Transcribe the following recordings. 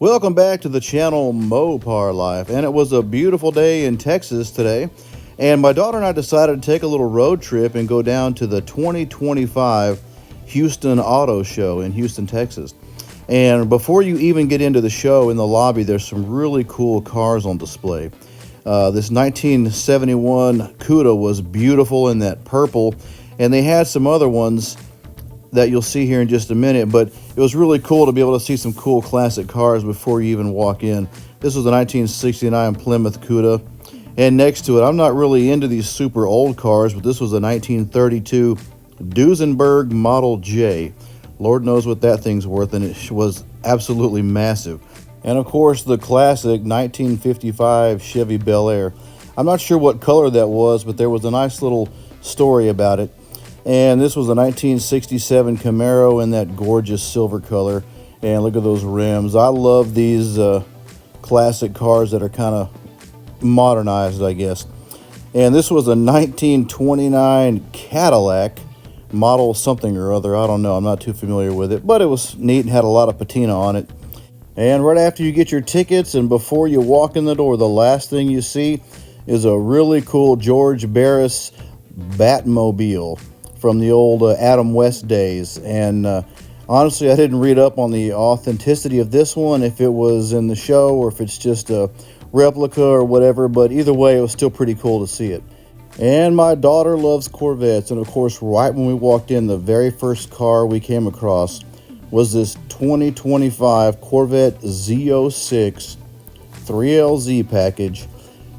Welcome back to the channel Mopar Life, and it was a beautiful day in Texas today, and my daughter and I decided to take a little road trip and go down to the 2025 Houston Auto Show in Houston, Texas. And before you even get into the show, in the lobby there's some really cool cars on display. This 1971 Cuda was beautiful in that purple, and they had some other ones that you'll see here in just a minute, but it was really cool to be able to see some cool classic cars before you even walk in. This was a 1969 Plymouth Cuda, and next to it, I'm not really into these super old cars, but this was a 1932 Duesenberg Model J. Lord knows what that thing's worth, and it was absolutely massive. And of course, the classic 1955 Chevy Bel Air. I'm not sure what color that was, but there was a nice little story about it. And this was a 1967 Camaro in that gorgeous silver color. And look at those rims. I love these classic cars that are kind of modernized, I guess. And this was a 1929 Cadillac model something or other. I don't know. I'm not too familiar with it. But it was neat and had a lot of patina on it. And right after you get your tickets and before you walk in the door, the last thing you see is a really cool George Barris Batmobile from the old Adam West days. And honestly, I didn't read up on the authenticity of this one, if it was in the show or if it's just a replica or whatever, but either way, it was still pretty cool to see it. And my daughter loves Corvettes, and of course, right when we walked in, the very first car we came across was this 2025 Corvette Z06 3LZ package,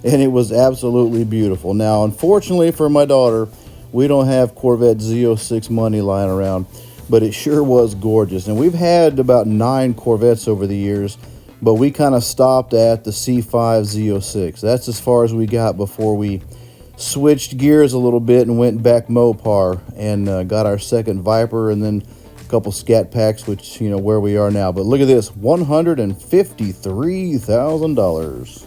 and it was absolutely beautiful. Now, unfortunately for my daughter, we don't have Corvette Z06 money lying around, but it sure was gorgeous. And we've had about 9 Corvettes over the years, but we kind of stopped at the C5 Z06. That's as far as we got before we switched gears a little bit and went back Mopar and got our second Viper and then a couple Scat packs, which, you know, where we are now. But look at this, $153,000.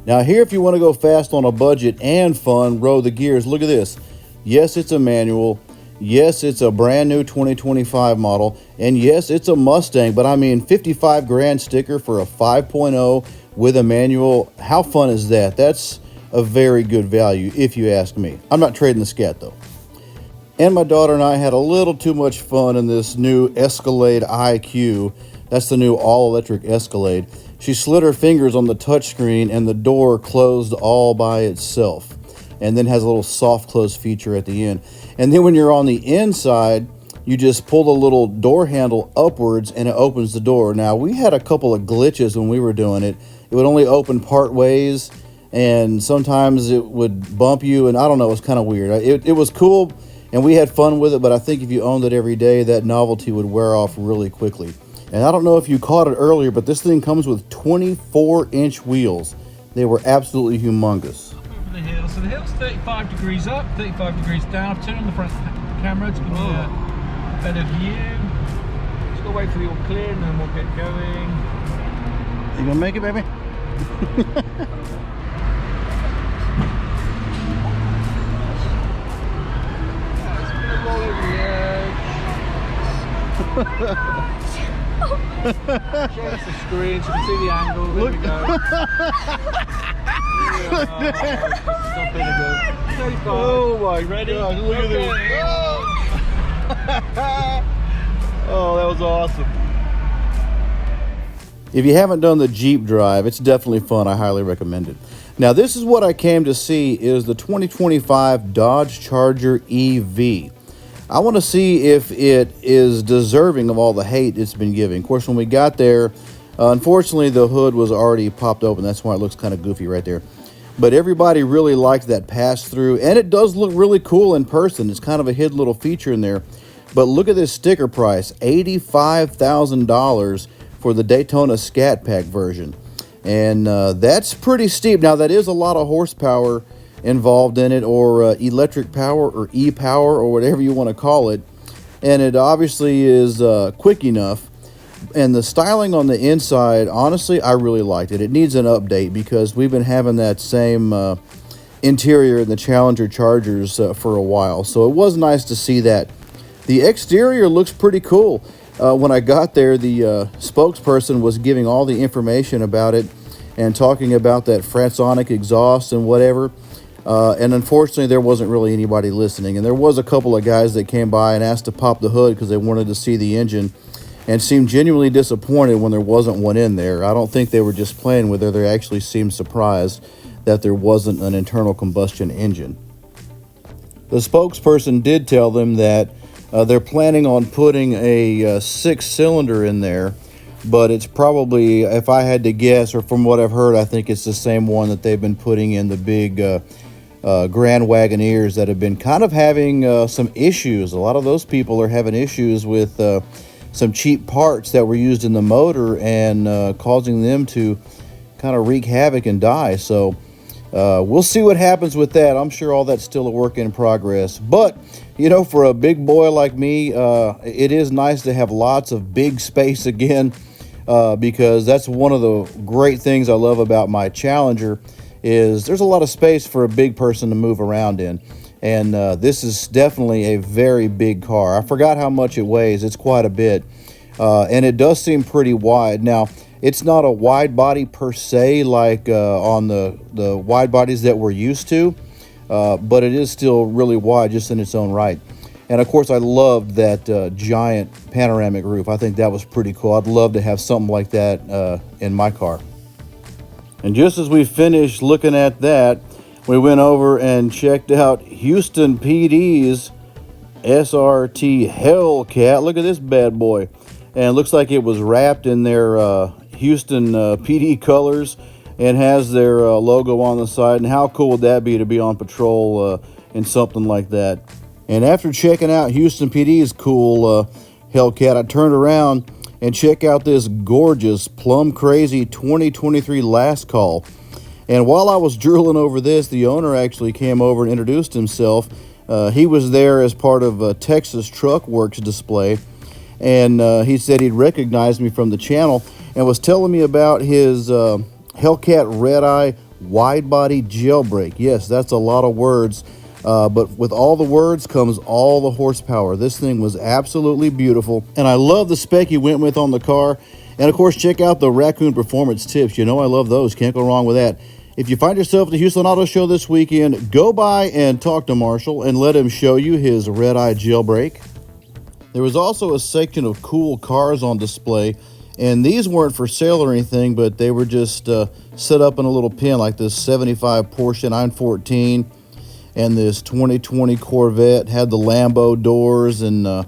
Now here, if you want to go fast on a budget and fun, roll the gears, look at this. Yes, it's a manual. Yes, it's a brand new 2025 model. And yes, it's a Mustang, but I mean, 55 grand sticker for a 5.0 with a manual. How fun is that? That's a very good value, if you ask me. I'm not trading the Scat, though. And my daughter and I had a little too much fun in this new Escalade IQ. That's the new all-electric Escalade. She slid her fingers on the touchscreen, and the door closed all by itself, and then has a little soft close feature at the end. And then when you're on the inside, you just pull the little door handle upwards and it opens the door. Now, we had a couple of glitches when we were doing it. It would only open part ways, and sometimes it would bump you, and I don't know, it was kind of weird. It was cool, and we had fun with it, but I think if you owned it every day, that novelty would wear off really quickly. And I don't know if you caught it earlier, but this thing comes with 24-inch wheels. They were absolutely humongous. The hill. So the hill's 35 degrees up, 35 degrees down. I've turned on the front camera to give you a better view. Just gotta wait for the all clear and then we'll get going. You gonna make it, baby? It's gonna roll over the edge. Change the screen so you can see the angle. There we go. Oh my Ready? gosh, look at this. Oh, that was awesome. If you haven't done the Jeep drive, it's definitely fun. I highly recommend it. Now, this is what I came to see, is the 2025 Dodge Charger EV. I want to see if it is deserving of all the hate it's been giving. Of course, when we got there, unfortunately, the hood was already popped open. That's why it looks kind of goofy right there. But everybody really liked that pass-through, and it does look really cool in person. It's kind of a hidden little feature in there. But look at this sticker price, $85,000 for the Daytona Scat Pack version. And that's pretty steep. Now, that is a lot of horsepower involved in it, or electric power, or e-power, or whatever you want to call it. And it obviously is quick enough. And the styling on the inside, honestly, I really liked it. It needs an update because we've been having that same interior in the Challenger Chargers for a while. So it was nice to see that. The exterior looks pretty cool. When I got there, the spokesperson was giving all the information about it and talking about that Fransonic exhaust and whatever. And unfortunately, there wasn't really anybody listening. And there was a couple of guys that came by and asked to pop the hood because they wanted to see the engine, and seemed genuinely disappointed when there wasn't one in there. I don't think they were just playing with her. They actually seemed surprised that there wasn't an internal combustion engine. The spokesperson did tell them that they're planning on putting a 6-cylinder in there, but it's probably, if I had to guess, or from what I've heard, I think it's the same one that they've been putting in the big Grand Wagoneers that have been kind of having some issues. A lot of those people are having issues with some cheap parts that were used in the motor and causing them to kind of wreak havoc and die. So we'll see what happens with that. I'm sure all that's still a work in progress. But, you know, for a big boy like me, it is nice to have lots of big space again, because that's one of the great things I love about my Challenger is there's a lot of space for a big person to move around in. And this is definitely a very big car. I forgot how much it weighs. It's quite a bit. And it does seem pretty wide. Now, it's not a wide body per se like on the wide bodies that we're used to, but it is still really wide just in its own right. And of course, I loved that giant panoramic roof. I think that was pretty cool. I'd love to have something like that in my car. And just as we finished looking at that, we went over and checked out Houston PD's SRT Hellcat. Look at this bad boy. And it looks like it was wrapped in their Houston PD colors and has their logo on the side. And how cool would that be to be on patrol in something like that? And after checking out Houston PD's cool Hellcat, I turned around and checked out this gorgeous Plum Crazy 2023 Last Call. And while I was drooling over this, the owner actually came over and introduced himself. He was there as part of a Texas Truck Works display. And he said he'd recognized me from the channel and was telling me about his Hellcat Red Eye wide body jailbreak. Yes, that's a lot of words. But with all the words comes all the horsepower. This thing was absolutely beautiful. And I love the spec he went with on the car. And of course, check out the Raccoon Performance tips. You know I love those. Can't go wrong with that. If you find yourself at the Houston Auto Show this weekend, go by and talk to Marshall and let him show you his Red Eye jailbreak. There was also a section of cool cars on display, and these weren't for sale or anything, but they were just set up in a little pen, like this 75 Porsche 914 and this 2020 Corvette. Had the Lambo doors and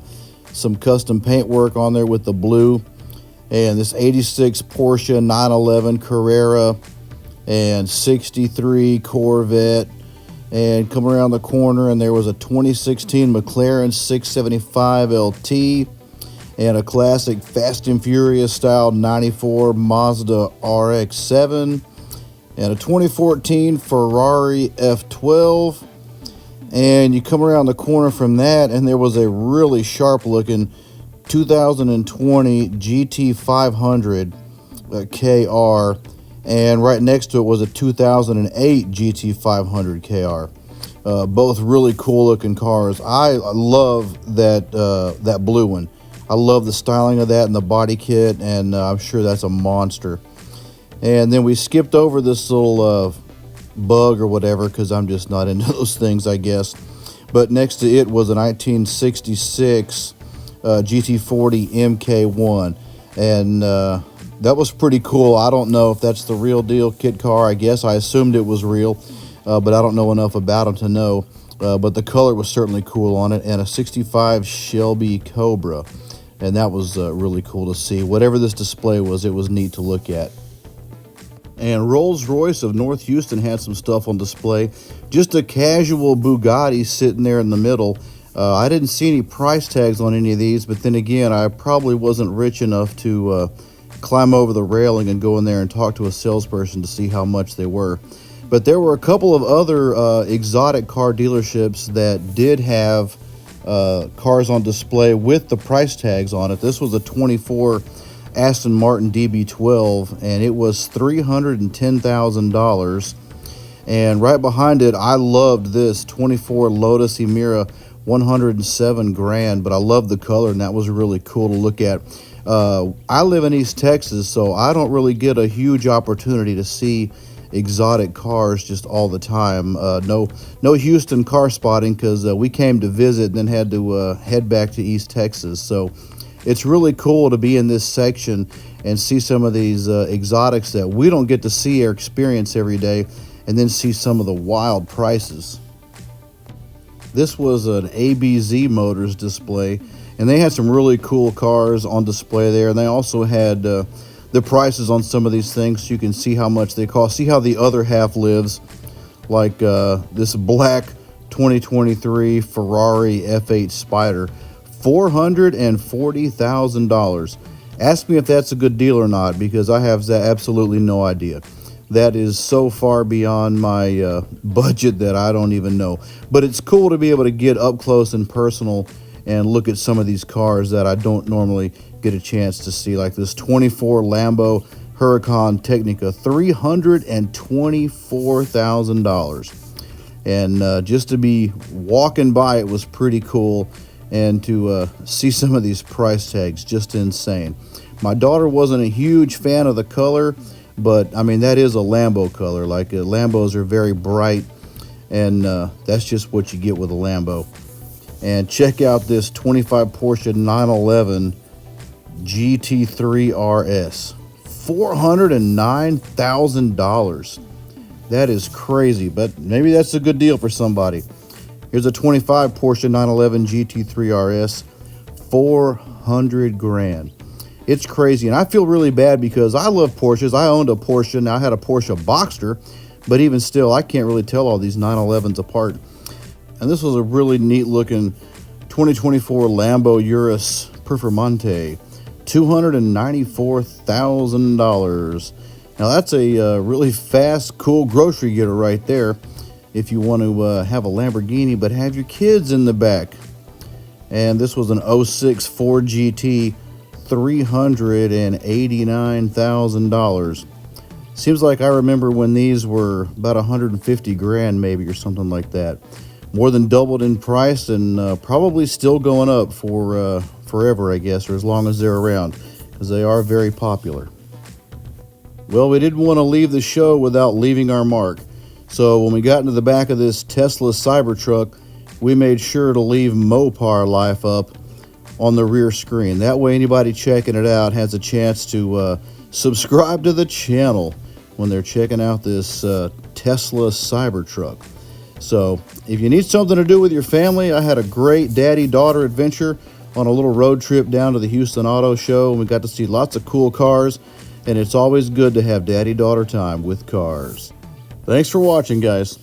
some custom paintwork on there with the blue, and this 86 Porsche 911 Carrera and 63 Corvette. And come around the corner and there was a 2016 McLaren 675 LT and a classic Fast and Furious style 94 Mazda RX-7 and a 2014 Ferrari F12. And you come around the corner from that and there was a really sharp looking 2020 GT500 KR. And right next to it was a 2008 GT500 KR. Both really cool looking cars. I love that blue one. I love the styling of that and the body kit, and I'm sure that's a monster. And then we skipped over this little bug or whatever because I'm just not into those things, I guess. But next to it was a 1966 GT40 MK1. And that was pretty cool. I don't know if that's the real deal kit car. I guess I assumed it was real, but I don't know enough about them to know. But the color was certainly cool on it, and a 65 Shelby Cobra. And that was really cool to see. Whatever this display was, it was neat to look at. And Rolls-Royce of North Houston had some stuff on display. Just a casual Bugatti sitting there in the middle. I didn't see any price tags on any of these, but then again, I probably wasn't rich enough to climb over the railing and go in there and talk to a salesperson to see how much they were. But there were a couple of other exotic car dealerships that did have cars on display with the price tags on it. This was a 24 Aston Martin DB12, and it was $310,000. And right behind it, I loved this 24 Lotus Emira 107 grand, but I love the color, and that was really cool to look at. I live in East Texas, so I don't really get a huge opportunity to see exotic cars just all the time. No Houston car spotting, because we came to visit and then had to head back to East Texas. So it's really cool to be in this section and see some of these exotics that we don't get to see or experience every day, and then see some of the wild prices. This was an ABZ Motors display, and they had some really cool cars on display there, and they also had the prices on some of these things, so you can see how much they cost, see how the other half lives, like this black 2023 Ferrari F8 Spider, $440,000. Ask me if that's a good deal or not, because I have absolutely no idea. That is so far beyond my budget that I don't even know. But it's cool to be able to get up close and personal and look at some of these cars that I don't normally get a chance to see, like this 24 Lambo Huracan Technica, $324,000. And just to be walking by it was pretty cool, and to see some of these price tags, just insane. My daughter wasn't a huge fan of the color, but I mean, that is a Lambo color. Like Lambos are very bright, and that's just what you get with a Lambo. And check out this 25 Porsche 911 GT3 RS, $409,000. That is crazy, but maybe that's a good deal for somebody. Here's a 25 Porsche 911 GT3 RS, 400 grand. It's crazy, and I feel really bad because I love Porsches. I owned a Porsche, and I had a Porsche Boxster, but even still, I can't really tell all these 911s apart. And this was a really neat looking 2024 Lambo Urus Performante, $294,000. Now that's a really fast, cool grocery getter right there, if you want to have a Lamborghini but have your kids in the back. And this was an 06 Ford GT, $389,000. Seems like I remember when these were about 150 grand maybe, or something like that. More than doubled in price, and probably still going up for forever, I guess, or as long as they're around, because they are very popular. Well, we didn't want to leave the show without leaving our mark. So when we got into the back of this Tesla Cybertruck, we made sure to leave Mopar Life up on the rear screen. That way anybody checking it out has a chance to subscribe to the channel when they're checking out this Tesla Cybertruck. So if you need something to do with your family, I had a great daddy-daughter adventure on a little road trip down to the Houston Auto Show, and we got to see lots of cool cars, and it's always good to have daddy-daughter time with cars. Thanks for watching, guys.